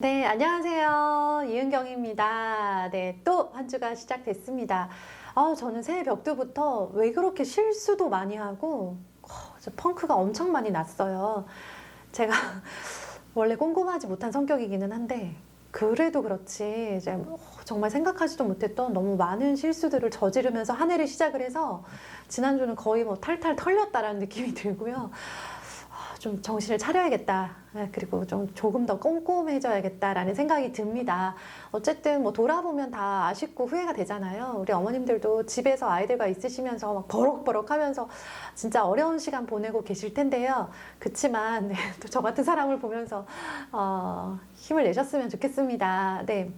네, 안녕하세요. 이은경입니다. 네, 또 한 주가 시작됐습니다. 저는 새해 벽두부터 왜 그렇게 실수도 많이 하고, 펑크가 엄청 많이 났어요. 제가 원래 꼼꼼하지 못한 성격이기는 한데, 그래도 그렇지, 이제 정말 생각하지도 못했던 너무 많은 실수들을 저지르면서 한 해를 시작을 해서, 지난주는 거의 뭐 탈탈 털렸다라는 느낌이 들고요. 좀 정신을 차려야겠다. 그리고 좀 조금 더 꼼꼼해져야겠다라는 생각이 듭니다. 어쨌든 뭐 돌아보면 다 아쉽고 후회가 되잖아요. 우리 어머님들도 집에서 아이들과 있으시면서 막 버럭버럭 하면서 진짜 어려운 시간 보내고 계실 텐데요. 그치만, 네, 또 저 같은 사람을 보면서, 힘을 내셨으면 좋겠습니다. 네.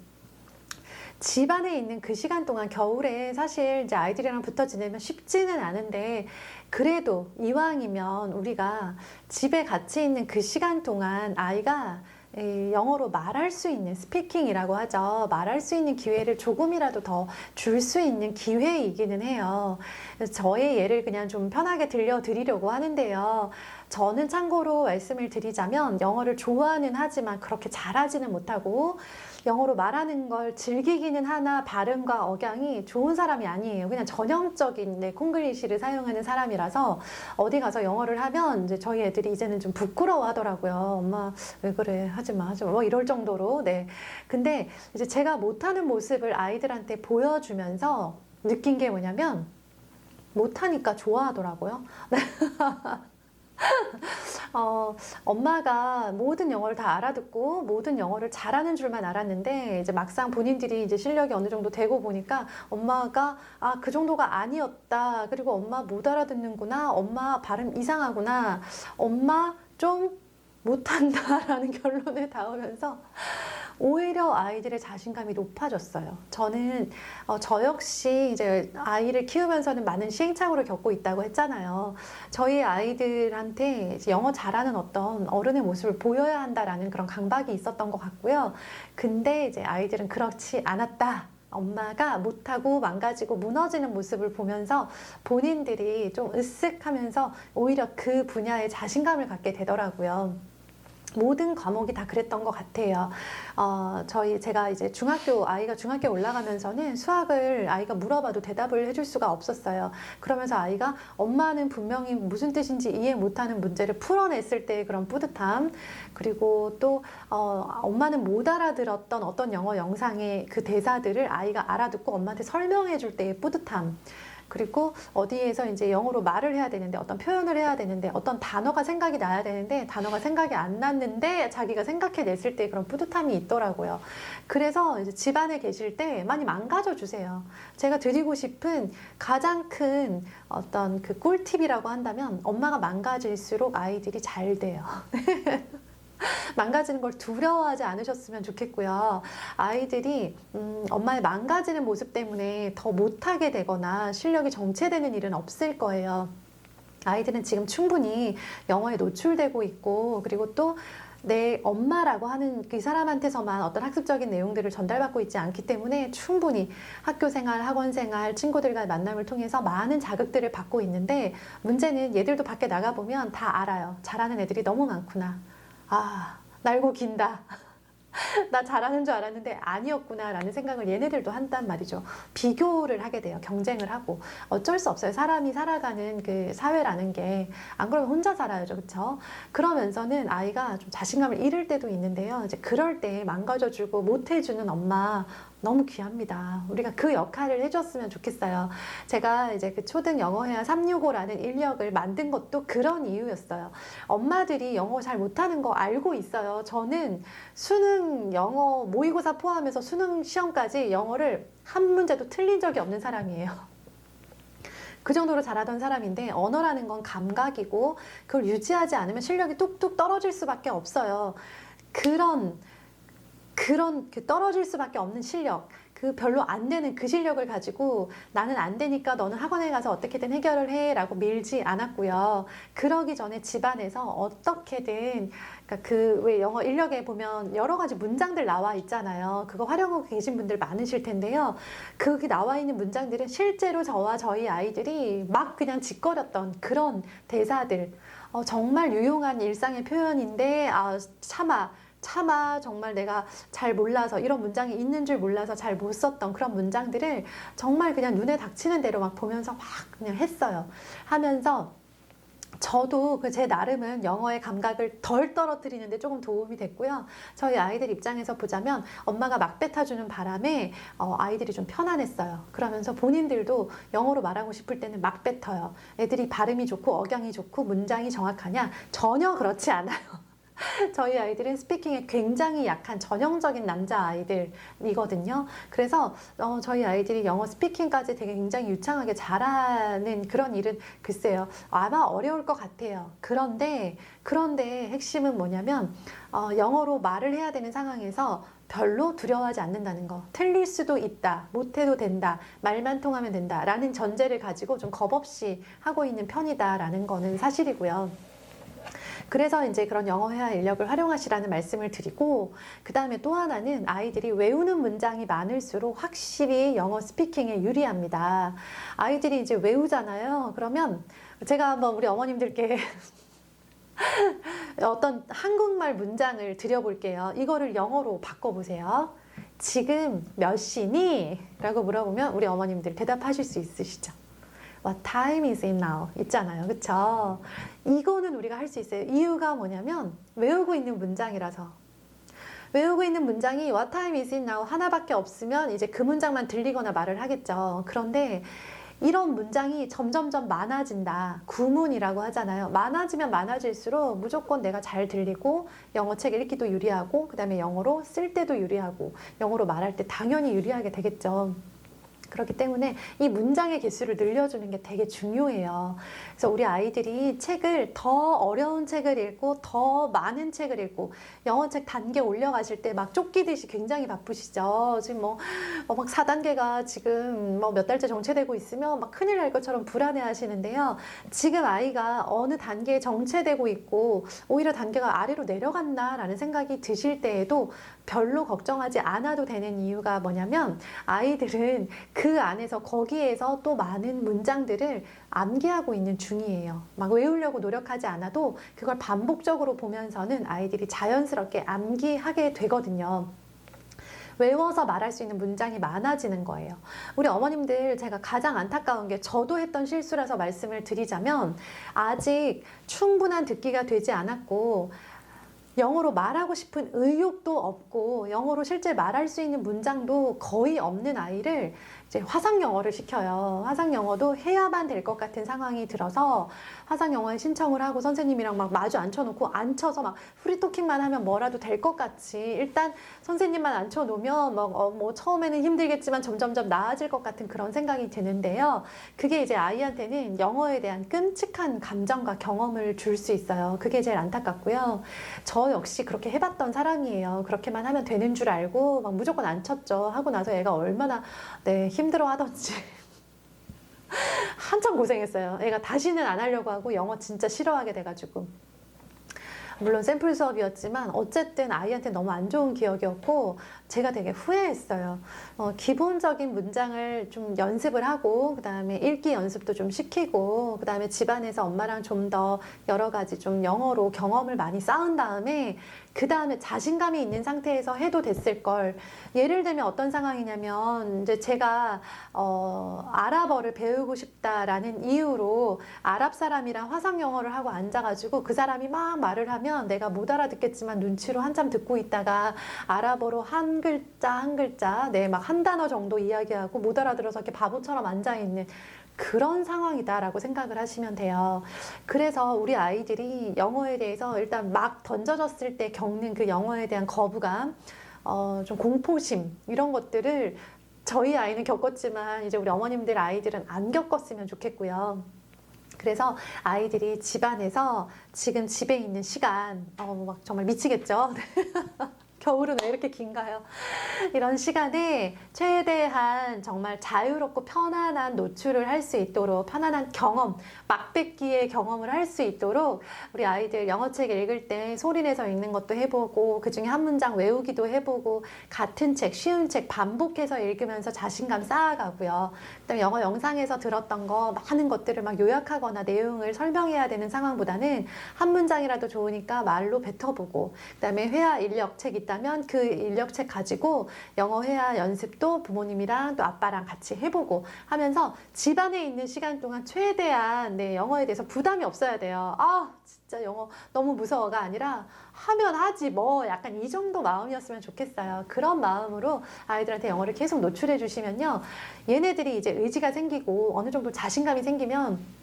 집 안에 있는 그 시간 동안 겨울에 사실 이제 아이들이랑 붙어 지내면 쉽지는 않은데 그래도 이왕이면 우리가 집에 같이 있는 그 시간 동안 아이가 영어로 말할 수 있는 스피킹이라고 하죠. 말할 수 있는 기회를 조금이라도 더 줄 수 있는 기회이기는 해요. 그래서 저의 예를 그냥 좀 편하게 들려드리려고 하는데요. 저는 참고로 말씀을 드리자면 영어를 좋아는 하지만 그렇게 잘하지는 못하고 영어로 말하는 걸 즐기기는 하나 발음과 억양이 좋은 사람이 아니에요. 그냥 전형적인 콩글리시를 사용하는 사람이라서 어디 가서 영어를 하면 이제 저희 애들이 이제는 좀 부끄러워 하더라고요. 엄마 왜 그래 하지 마 뭐 이럴 정도로. 네. 근데 이제 제가 못하는 모습을 아이들한테 보여주면서 느낀 게 뭐냐면 못하니까 좋아하더라고요. 엄마가 모든 영어를 다 알아듣고 모든 영어를 잘하는 줄만 알았는데 이제 막상 본인들이 이제 실력이 어느 정도 되고 보니까 엄마가 그 정도가 아니었다. 그리고 엄마 못 알아듣는구나. 엄마 발음 이상하구나. 엄마 좀 못한다라는 결론에 닿으면서 오히려 아이들의 자신감이 높아졌어요. 저는 저 역시 이제 아이를 키우면서는 많은 시행착오를 겪고 있다고 했잖아요. 저희 아이들한테 이제 영어 잘하는 어떤 어른의 모습을 보여야 한다라는 그런 강박이 있었던 것 같고요. 근데 이제 아이들은 그렇지 않았다. 엄마가 못하고 망가지고 무너지는 모습을 보면서 본인들이 좀 으쓱하면서 오히려 그 분야에 자신감을 갖게 되더라고요. 모든 과목이 다 그랬던 것 같아요. 제가 이제 아이가 중학교 올라가면서는 수학을 아이가 물어봐도 대답을 해줄 수가 없었어요. 그러면서 아이가 엄마는 분명히 무슨 뜻인지 이해 못하는 문제를 풀어냈을 때의 그런 뿌듯함, 그리고 또, 엄마는 못 알아들었던 어떤 영어 영상의 그 대사들을 아이가 알아듣고 엄마한테 설명해 줄 때의 뿌듯함, 그리고 어디에서 이제 영어로 말을 해야 되는데 어떤 표현을 해야 되는데 어떤 단어가 생각이 나야 되는데 단어가 생각이 안 났는데 자기가 생각해냈을 때 그런 뿌듯함이 있더라고요. 그래서 이제 집안에 계실 때 많이 망가져 주세요. 제가 드리고 싶은 가장 큰 어떤 그 꿀팁이라고 한다면 엄마가 망가질수록 아이들이 잘 돼요. 망가지는 걸 두려워하지 않으셨으면 좋겠고요. 아이들이 엄마의 망가지는 모습 때문에 더 못하게 되거나 실력이 정체되는 일은 없을 거예요. 아이들은 지금 충분히 영어에 노출되고 있고, 그리고 또 내 엄마라고 하는 그 사람한테서만 어떤 학습적인 내용들을 전달받고 있지 않기 때문에 충분히 학교 생활, 학원 생활, 친구들과의 만남을 통해서 많은 자극들을 받고 있는데, 문제는 얘들도 밖에 나가보면 다 알아요. 잘하는 애들이 너무 많구나. 날고 긴다. 나 잘하는 줄 알았는데 아니었구나 라는 생각을 얘네들도 한단 말이죠. 비교를 하게 돼요. 경쟁을 하고. 어쩔 수 없어요. 사람이 살아가는 그 사회라는 게. 안 그러면 혼자 살아야죠. 그쵸? 그러면서는 아이가 좀 자신감을 잃을 때도 있는데요. 이제 그럴 때 망가져주고 못해주는 엄마 너무 귀합니다. 우리가 그 역할을 해줬으면 좋겠어요. 제가 이제 그 초등 영어회화 365라는 인력을 만든 것도 그런 이유였어요. 엄마들이 영어 잘 못하는 거 알고 있어요. 저는 수능 영어 모의고사 포함해서 수능 시험까지 영어를 한 문제도 틀린 적이 없는 사람이에요. 그 정도로 잘하던 사람인데 언어라는 건 감각이고 그걸 유지하지 않으면 실력이 뚝뚝 떨어질 수밖에 없어요. 그런 그 떨어질 수밖에 없는 실력, 그 별로 안 되는 그 실력을 가지고 나는 안 되니까 너는 학원에 가서 어떻게든 해결을 해 라고 밀지 않았고요. 그러기 전에 집안에서 어떻게든, 그러니까 그 왜 영어 인력에 보면 여러 가지 문장들 나와 있잖아요. 그거 활용하고 계신 분들 많으실 텐데요. 거기 나와 있는 문장들은 실제로 저와 저희 아이들이 막 그냥 짓거렸던 그런 대사들, 정말 유용한 일상의 표현인데 차마 차마 정말 내가 잘 몰라서 이런 문장이 있는 줄 몰라서 잘 못 썼던 그런 문장들을 정말 그냥 눈에 닥치는 대로 막 보면서 막 그냥 했어요. 하면서 저도 그 제 나름은 영어의 감각을 덜 떨어뜨리는데 조금 도움이 됐고요. 저희 아이들 입장에서 보자면 엄마가 막 뱉어주는 바람에 아이들이 좀 편안했어요. 그러면서 본인들도 영어로 말하고 싶을 때는 막 뱉어요. 애들이 발음이 좋고 억양이 좋고 문장이 정확하냐? 전혀 그렇지 않아요. 저희 아이들은 스피킹에 굉장히 약한 전형적인 남자 아이들이거든요. 그래서 저희 아이들이 영어 스피킹까지 되게 굉장히 유창하게 잘하는 그런 일은 글쎄요. 아마 어려울 것 같아요. 그런데 핵심은 뭐냐면 영어로 말을 해야 되는 상황에서 별로 두려워하지 않는다는 거. 틀릴 수도 있다. 못해도 된다. 말만 통하면 된다. 라는 전제를 가지고 좀 겁없이 하고 있는 편이다라는 거는 사실이고요. 그래서 이제 그런 영어 회화 인력을 활용하시라는 말씀을 드리고, 그 다음에 또 하나는 아이들이 외우는 문장이 많을수록 확실히 영어 스피킹에 유리합니다. 아이들이 이제 외우잖아요. 그러면 제가 한번 우리 어머님들께 어떤 한국말 문장을 드려볼게요. 이거를 영어로 바꿔보세요. 지금 몇 시니? 라고 물어보면 우리 어머님들 대답하실 수 있으시죠? What time is it now? 있잖아요. 그쵸? 이거는 우리가 할 수 있어요. 이유가 뭐냐면 외우고 있는 문장이라서. 외우고 있는 문장이 What time is it now? 하나밖에 없으면 이제 그 문장만 들리거나 말을 하겠죠. 그런데 이런 문장이 점점점 많아진다. 구문이라고 하잖아요. 많아지면 많아질수록 무조건 내가 잘 들리고 영어 책 읽기도 유리하고 그 다음에 영어로 쓸 때도 유리하고 영어로 말할 때 당연히 유리하게 되겠죠. 그렇기 때문에 이 문장의 개수를 늘려주는 게 되게 중요해요. 그래서 우리 아이들이 책을 더 어려운 책을 읽고 더 많은 책을 읽고 영어책 단계 올려가실 때 막 쫓기듯이 굉장히 바쁘시죠. 지금 막 4단계가 지금 몇 달째 정체되고 있으면 막 큰일 날 것처럼 불안해 하시는데요. 지금 아이가 어느 단계에 정체되고 있고 오히려 단계가 아래로 내려간다라는 생각이 드실 때에도 별로 걱정하지 않아도 되는 이유가 뭐냐면 아이들은 그 안에서 거기에서 또 많은 문장들을 암기하고 있는 중이에요. 막 외우려고 노력하지 않아도 그걸 반복적으로 보면서는 아이들이 자연스럽게 암기하게 되거든요. 외워서 말할 수 있는 문장이 많아지는 거예요. 우리 어머님들 제가 가장 안타까운 게 저도 했던 실수라서 말씀을 드리자면 아직 충분한 듣기가 되지 않았고 영어로 말하고 싶은 의욕도 없고 영어로 실제 말할 수 있는 문장도 거의 없는 아이를 이제 화상 영어를 시켜요. 화상 영어도 해야만 될 것 같은 상황이 들어서 화상 영어에 신청을 하고 선생님이랑 막 마주 앉혀놓고 앉혀서 막 프리토킹만 하면 뭐라도 될 것 같이 일단 선생님만 앉혀놓으면 뭐 처음에는 힘들겠지만 점점점 나아질 것 같은 그런 생각이 드는데요. 그게 이제 아이한테는 영어에 대한 끔찍한 감정과 경험을 줄 수 있어요. 그게 제일 안타깝고요. 저 역시 그렇게 해봤던 사람이에요. 그렇게만 하면 되는 줄 알고 막 무조건 앉혔죠. 하고 나서 애가 얼마나 힘들어 하던지 한참 고생했어요. 애가 다시는 안 하려고 하고 영어 진짜 싫어하게 돼가지고. 물론 샘플 수업이었지만 어쨌든 아이한테 너무 안 좋은 기억이었고 제가 되게 후회했어요. 기본적인 문장을 좀 연습을 하고 그 다음에 읽기 연습도 좀 시키고 그 다음에 집안에서 엄마랑 좀 더 여러 가지 좀 영어로 경험을 많이 쌓은 다음에 그 다음에 자신감이 있는 상태에서 해도 됐을 걸. 예를 들면 어떤 상황이냐면 이제 제가 아랍어를 배우고 싶다라는 이유로 아랍 사람이랑 화상 영어를 하고 앉아가지고 그 사람이 막 말을 하면 내가 못 알아듣겠지만 눈치로 한참 듣고 있다가 아랍어로 한 글자 한 글자 막 한 단어 정도 이야기하고 못 알아들어서 이렇게 바보처럼 앉아있는 그런 상황이다라고 생각을 하시면 돼요. 그래서 우리 아이들이 영어에 대해서 일단 막 던져졌을 때 겪는 그 영어에 대한 거부감, 좀 공포심 이런 것들을 저희 아이는 겪었지만 이제 우리 어머님들 아이들은 안 겪었으면 좋겠고요. 그래서 아이들이 집안에서 지금 집에 있는 시간 막 정말 미치겠죠. 겨울은 왜 이렇게 긴가요? 이런 시간에 최대한 정말 자유롭고 편안한 노출을 할 수 있도록 편안한 경험, 막뱉기의 경험을 할 수 있도록 우리 아이들 영어책 읽을 때 소리내서 읽는 것도 해보고 그중에 한 문장 외우기도 해보고 같은 책, 쉬운 책 반복해서 읽으면서 자신감 쌓아가고요. 그다음에 영어 영상에서 들었던 거 많은 것들을 막 요약하거나 내용을 설명해야 되는 상황보다는 한 문장이라도 좋으니까 말로 뱉어보고 그다음에 회화 인력책 있다면 그 인력책 가지고 영어 회화 연습도 부모님이랑 또 아빠랑 같이 해보고 하면서 집안에 있는 시간 동안 최대한 네, 영어에 대해서 부담이 없어야 돼요. 아, 진짜 영어 너무 무서워가 아니라 하면 하지 뭐 약간 이 정도 마음이었으면 좋겠어요. 그런 마음으로 아이들한테 영어를 계속 노출해 주시면요. 얘네들이 이제 의지가 생기고 어느 정도 자신감이 생기면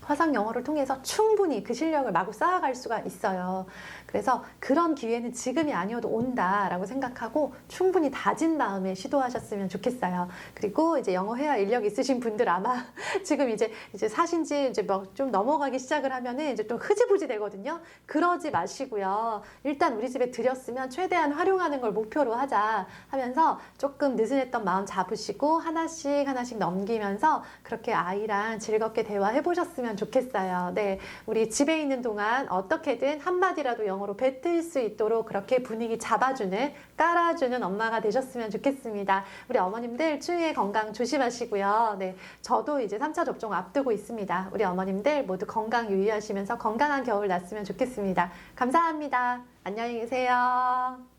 화상 영어를 통해서 충분히 그 실력을 마구 쌓아갈 수가 있어요. 그래서 그런 기회는 지금이 아니어도 온다라고 생각하고 충분히 다진 다음에 시도하셨으면 좋겠어요. 그리고 이제 영어 회화 인력 있으신 분들 아마 지금 이제 사신 지 이제 뭐 좀 넘어가기 시작을 하면은 이제 좀 흐지부지 되거든요. 그러지 마시고요. 일단 우리 집에 들였으면 최대한 활용하는 걸 목표로 하자 하면서 조금 느슨했던 마음 잡으시고 하나씩 하나씩 넘기면서 그렇게 아이랑 즐겁게 대화해 보셨으면 좋겠어요. 네, 우리 집에 있는 동안 어떻게든 한마디라도 영어로 뱉을 수 있도록 그렇게 분위기 잡아주는, 깔아주는 엄마가 되셨으면 좋겠습니다. 우리 어머님들 추위에 건강 조심하시고요. 네, 저도 이제 3차 접종 앞두고 있습니다. 우리 어머님들 모두 건강 유의하시면서 건강한 겨울 났으면 좋겠습니다. 감사합니다. 안녕히 계세요.